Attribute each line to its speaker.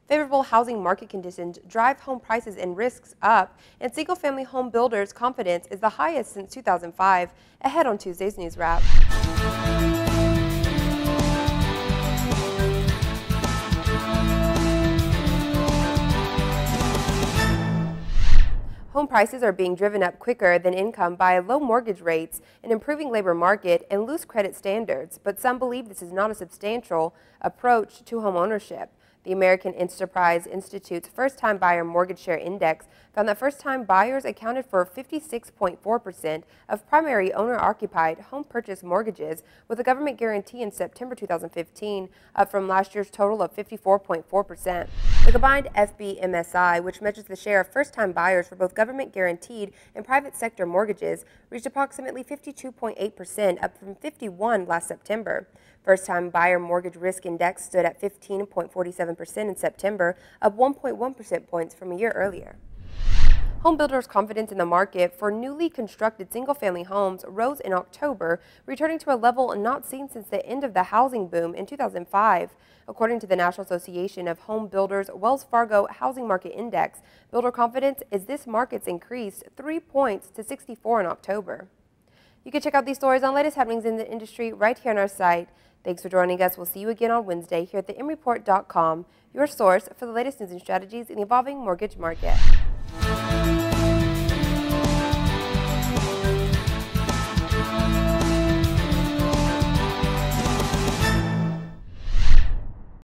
Speaker 1: Favorable housing market conditions drive home prices and risks up, and single-family home builders' confidence is the highest since 2005. Ahead on Tuesday's News Wrap. Home prices are being driven up quicker than income by low mortgage rates, an improving labor market, and loose credit standards, but some believe this is not a substantial approach to home ownership. The American Enterprise Institute's first-time buyer mortgage share index found that first-time buyers accounted for 56.4% of primary owner-occupied home purchase mortgages, with a government guarantee in September 2015, up from last year's total of 54.4%. The Combined FBMSI, which measures the share of first-time buyers for both government-guaranteed and private sector mortgages, reached approximately 52.8%, up from 51% last September. First-time buyer mortgage risk index stood at 15.47% in September, up 1.1 percentage points from a year earlier. Home builders' confidence in the market for newly constructed single-family homes rose in October, returning to a level not seen since the end of the housing boom in 2005. According to the National Association of Home Builders Wells Fargo Housing Market Index, builder confidence is this market's increased 3 points to 64 in October. You can check out these stories on latest happenings in the industry right here on our site. Thanks for joining us. We'll see you again on Wednesday here at the MReport.com, your source for the latest news and strategies in the evolving mortgage market.